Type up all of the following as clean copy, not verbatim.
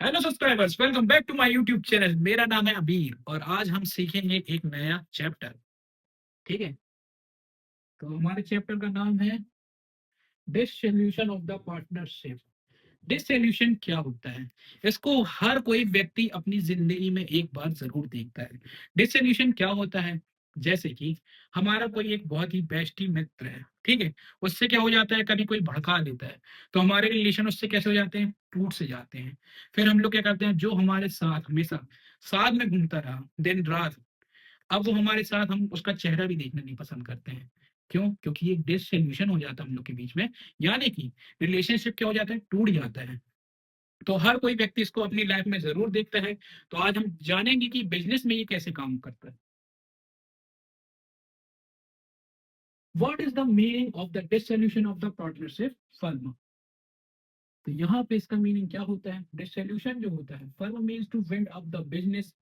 Hello subscribers, welcome back to my YouTube channel. मेरा नाम है अबीर और आज हम सीखेंगे एक नया चैप्टर। ठीक है, तो हमारे चैप्टर का नाम है dissolution of the partnership. Dissolution क्या होता है? इसको हर कोई व्यक्ति अपनी जिंदगी में एक बार जरूर देखता है। डिसोल्यूशन क्या होता है? जैसे कि हमारा कोई एक बहुत ही बेस्टी मित्र है, ठीक है, उससे क्या हो जाता है, कभी कोई भड़का देता है, तो हमारे रिलेशन उससे कैसे हो जाते हैं, टूट से जाते हैं। फिर हम लोग क्या करते हैं, जो हमारे साथ हमेशा साथ में घूमता रहा दिन रात, अब वो हमारे साथ, हम उसका चेहरा भी देखना नहीं पसंद करते हैं। क्यों? क्योंकि एक डिसोल्यूशन हो जाता है हम लोग के बीच में, यानी कि रिलेशनशिप क्या हो जाता है, टूट जाता है। तो हर कोई व्यक्ति इसको अपनी लाइफ में जरूर देखता है। तो आज हम जानेंगे कि बिजनेस में ये कैसे काम करता है। What is the meaning of the dissolution of the partnership firm? तो यहाँ पे इसका मीनिंग क्या होता है? डिसोल्यूशन जो होता है, firm means to wind up the business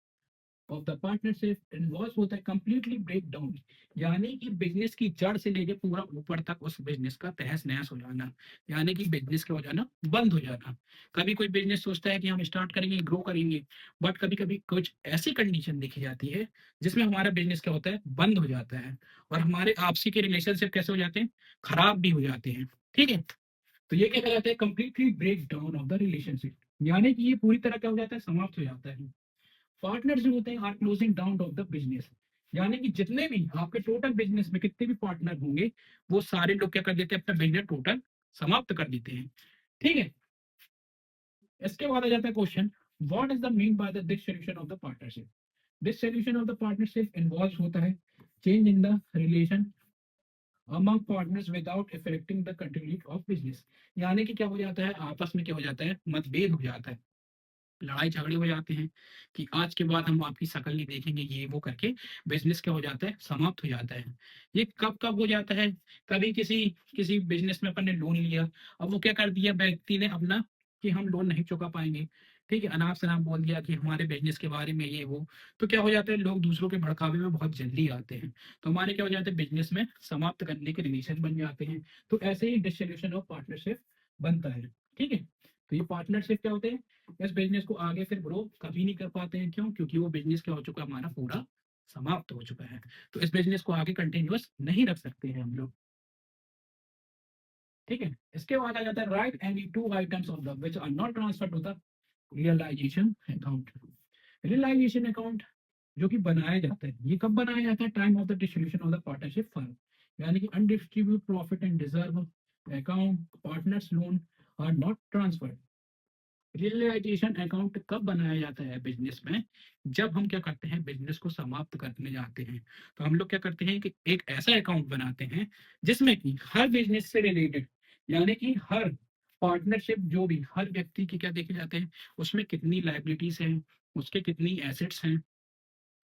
of the partnership involve होता है कंप्लीटली ब्रेक डाउन, यानी कि बिजनेस की जड़ से लेके पूरा ऊपर तक उस बिजनेस का तहस नहस हो जाना, यानी कि बिजनेस का हो जाना, बंद हो जाना। कभी कोई बिजनेस सोचता है कि हम स्टार्ट करेंगे, ग्रो करेंगे, बट कभी कभी कुछ ऐसी कंडीशन देखी जाती है जिसमें हमारा बिजनेस क्या होता है, बंद हो जाता है, और हमारे आपसी के रिलेशनशिप कैसे हो जाते हैं, खराब भी हो जाते हैं। ठीक है, तो ये क्या कहलाता है, completely break down of the relationship, यानी कि ये पूरी तरह क्या हो जाता है, समाप्त हो जाता है। पार्टनर जो होते हैं are closing down of the business, यानी कि जितने भी आपके टोटल बिजनेस में कितने भी पार्टनर होंगे, वो सारे लोग क्या कर देते हैं, अपना बिजनेस टोटल समाप्त कर देते हैं। ठीक है, इसके बाद आ जाता है question, what is the mean by the dissolution of the partnership? Dissolution of the partnership involve होता है change in the relation among partners without affecting the continuity of business, यानी कि क्या हो जाता है, आपस में क्या हो जाता है, मतभेद हो जाता है, लड़ाई झगड़े हो जाते हैं कि आज के बाद हम आपकी शक्ल नहीं देखेंगे, ये वो करके बिजनेस क्या हो जाता है, समाप्त हो जाता है। ये कब कब हो जाता है? कभी किसी किसी बिजनेस में अपन ने लोन लिया, अब वो क्या कर दिया व्यक्ति ने अपना, कि हम लोन नहीं चुका पाएंगे, ठीक है, अनाप शनाप बोल दिया कि हमारे बिजनेस के बारे में ये वो, तो क्या हो जाता है, लोग दूसरों के भड़कावे में बहुत जल्दी आते हैं, तो हमारे क्या हो जाते हैं, बिजनेस में समाप्त करने के रिलेशन बन जाते हैं। तो ऐसे ही डिसोल्यूशन ऑफ पार्टनरशिप बनता है। ठीक है, तो ये पार्टनरशिप क्या होते हैं, इस बिजनेस को आगे फिर ग्रो कभी नहीं कर पाते हैं। क्यों? क्योंकि वो बिजनेस क्या हो चुका है, हमारा पूरा समाप्त हो चुका है, तो इस बिजनेस को आगे कंटिन्यूअस नहीं रख सकते हैं हम लोग। ठीक है, इसके बाद आ जाता है right any to items of the which are not transfer to the realisation account. Realisation account जो कि बनाया जाता है, ये कब बनाया जाता है, time of the distribution of the partnership fund, यानी कि undistribute profit and reserve account partners loan are not transferred. Realisation account कब बनाया जाता है बिजनेस में? जब हम क्या करते हैं, बिजनेस को समाप्त करने जाते हैं, तो हम लोग क्या करते हैं कि एक ऐसा अकाउंट बनाते हैं जिसमें कि हर बिजनेस से रिलेटेड, यानी कि हर पार्टनरशिप जो भी हर व्यक्ति के क्या देखे जाते हैं, उसमें कितनी लाइबिलिटीज हैं, उसके कितनी एसेट्स हैं,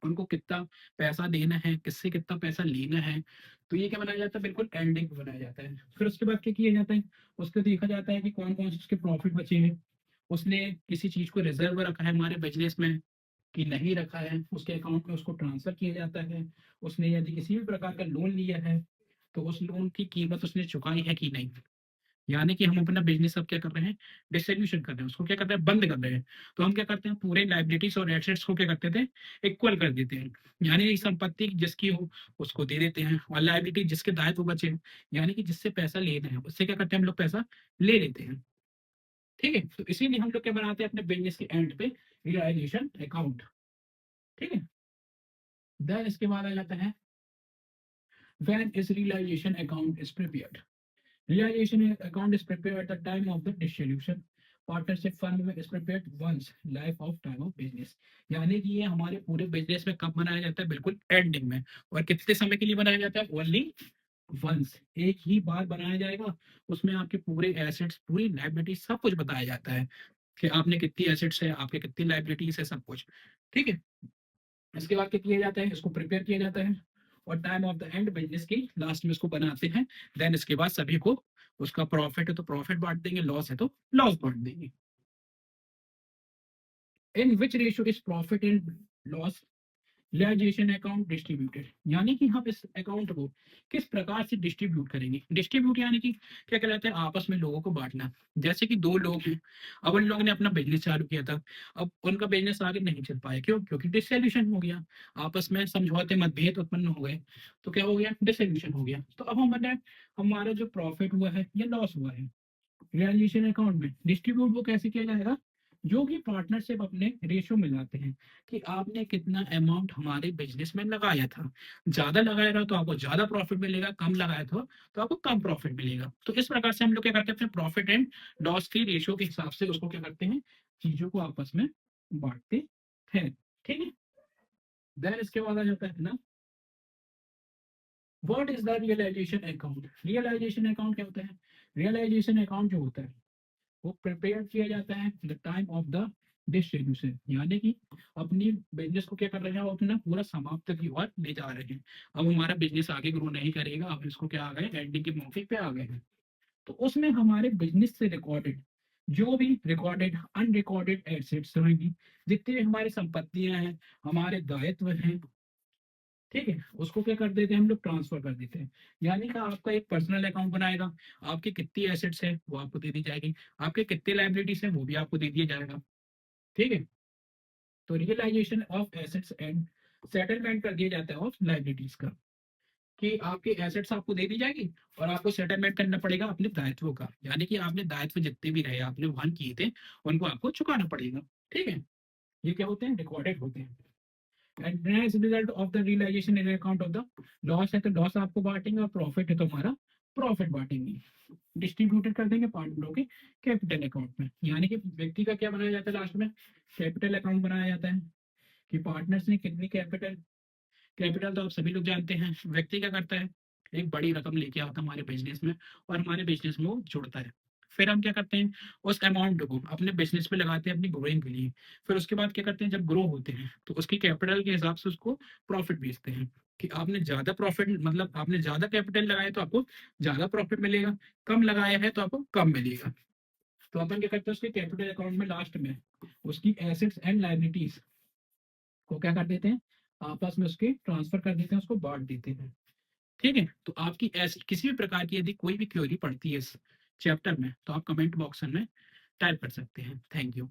उनको कितना पैसा देना है, किससे कितना पैसा लेना है। तो ये क्या बनाया जाता है, बिल्कुल एंडिंग बनाया जाता है। फिर उसके बाद क्या किया जाता है, उसको देखा जाता है कि कौन कौन से उसके प्रॉफिट बचे हैं, उसने किसी चीज को रिजर्व रखा है हमारे बिजनेस में कि नहीं रखा है, उसके अकाउंट में उसको ट्रांसफर किया जाता है। उसने यदि किसी भी प्रकार का लोन लिया है, तो उस लोन की कीमत उसने चुकाई है कि नहीं, यानी कि हम अपना बिजनेस अब क्या कर रहे हैं, डिस्ट्रीब्यूशन कर रहे हैं, उसको क्या कर रहे हैं, बंद कर रहे हैं। तो हम क्या करते हैं, पूरे लाइबिलिटीज और एसेट्स को क्या करते थे, इक्वल कर देते हैं, यानी संपत्ति जिसकी हो उसको दे देते हैं, और लाइबिलिटी जिसके दायित्व बचे, यानी कि जिससे पैसा लेना है, उससे क्या करते हैं, हम लोग पैसा ले लेते हैं। ठीक है, तो इसीलिए हम लोग क्या बनाते हैं अपने बिजनेस के एंड पे, रियलाइजेशन अकाउंट। ठीक है, देन इसके बाद आ जाता है when is realisation account is prepared. Realisation account is prepared at the time of the distribution partnership firm में is prepared once life of time of business, यानी कि ये हमारे पूरे बिजनेस में कब बनाया जाता है, बिल्कुल एंडिंग में। और कितने समय के लिए बनाया जाता है, ओनली वंस, एक ही बार बनाया जाएगा। उसमें आपके पूरे एसेट्स, पूरी लाइबिलिटी, सब कुछ बताया जाता है कि आपने कितनी एसेट्स है, आपके कितनी लाइबिलिटीज है, सब कुछ। ठीक है, इसके बाद क्या किया जाता है, इसको प्रिपेयर किया जाता है, और time of the end business की लास्ट में इसको बनाते हैं। देन इसके बाद सभी को, उसका प्रॉफिट है तो प्रॉफिट बांट देंगे, लॉस है तो लॉस बांट देंगे। In which ratio is profit and loss realisation account distributed, यानी कि हम इस अकाउंट को किस प्रकार से डिस्ट्रीब्यूट करेंगे। डिस्ट्रीब्यूट यानी कि क्या कहलाता है, आपस में लोगों को बांटना। जैसे कि दो लोग हैं, अब उन लोगों ने अपना बिजनेस चालू किया था, अब उनका बिजनेस आगे नहीं चल पाया, क्यों? क्योंकि डिसोल्यूशन हो गया, आपस में समझौते मतभेद उत्पन्न हो गए, तो क्या हो गया, डिसोल्यूशन हो गया। तो अब हमने हमारा जो प्रॉफिट हुआ है या लॉस हुआ है रियलाइजेशन अकाउंट में, डिस्ट्रीब्यूट वो कैसे किया जाएगा, जो कि पार्टनरशिप अपने रेशियो में लाते हैं कि आपने कितना अमाउंट हमारे बिजनेस में लगाया था। ज्यादा लगाया था तो आपको ज्यादा प्रॉफिट मिलेगा, कम लगाया था तो आपको कम प्रॉफिट मिलेगा। तो इस प्रकार से हम लोग क्या करते हैं, अपने प्रॉफिट एंड लॉस की रेशियो के हिसाब से उसको क्या करते हैं, चीजों को आपस में बांटते हैं। ठीक है, देन इसके बाद आ जाता है ना, what is the realisation account. Realisation account क्या होता है, रियलाइजेशन अकाउंट जो होता है वो प्रिपेयर किया जाता है the time of the distribution, यानी कि अपनी बिजनेस को क्या कर रहे हैं, वो अपना पूरा समाप्त की ओर ले जा रहे हैं। अब हमारा बिजनेस आगे ग्रो नहीं करेगा, अब इसको क्या आ गए, एंडिंग के मौके पे आ गए हैं। तो उसमें हमारे बिजनेस से रिकॉर्डेड जो भी रिकॉर्डेड अनरिकॉर्डेड एसेट्स रहेंगी, जितनी भी हमारी संपत्तियां हैं, हमारे दायित्व हैं, ठीक है, उसको क्या कर देते हैं हम लोग, ट्रांसफर कर देते हैं। यानी कि आपका एक पर्सनल अकाउंट बनाएगा, आपकी कितनी एसेट्स है वो आपको दे दी जाएगी, आपके कितने लाइबिलिटीज है वो भी आपको दे दिया जाएगा। ठीक है, तो realisation of assets and settlement कर दिया जाता है ऑफ लाइबिलिटीज का, कि आपकी एसेट्स आपको दे दी जाएगी और आपको सेटलमेंट करना पड़ेगा अपने दायित्वों का, यानी कि आपने दायित्व जितने भी रहे आपने वहन किए थे उनको आपको चुकाना पड़ेगा। ठीक है, ये क्या होते हैं, रिकॉर्डेड होते हैं। And as result of the realisation in account of the loss है तो लॉस आपको बांटेंगे, और प्रॉफिट है तो हमारा प्रॉफिट बांटेंगे, डिस्ट्रीब्यूटेड कर देंगे पार्टनरों के कैपिटल अकाउंट में। यानी कि व्यक्ति का क्या बनाया जाता है लास्ट में, कैपिटल अकाउंट बनाया जाता है कि पार्टनर्स ने कितनी कैपिटल, कैपिटल तो आप सभी लोग जानते हैं, व्यक्ति क्या करता है, एक बड़ी रकम लेके आता है हमारे बिजनेस में और हमारे बिजनेस में वो जुड़ता है। फिर हम क्या करते हैं, उस अमाउंट को अपने बिजनेस में लगाते हैं अपनी ग्रोइंग के लिए। फिर उसके बाद क्या करते हैं, जब ग्रो होते हैं तो उसकी कैपिटल के हिसाब से उसको प्रॉफिट बेचते हैं, कि आपने ज्यादा प्रॉफिट मतलब आपने ज्यादा कैपिटल लगाया तो आपको ज्यादा प्रॉफिट मिलेगा, कम लगाया है तो आपको कम मिलेगा। तो अपन क्या करते हैं, उसके कैपिटल अकाउंट में लास्ट में उसकी एसेट्स एंड लायबिलिटीज को क्या कर देते हैं, आपस में उसके ट्रांसफर कर देते हैं, उसको बांट देते हैं। ठीक है, तो आपकी ऐसी किसी भी प्रकार की यदि कोई भी क्वेरी पड़ती है इस चैप्टर में तो आप कमेंट बॉक्स में टाइप कर सकते हैं। Thank you.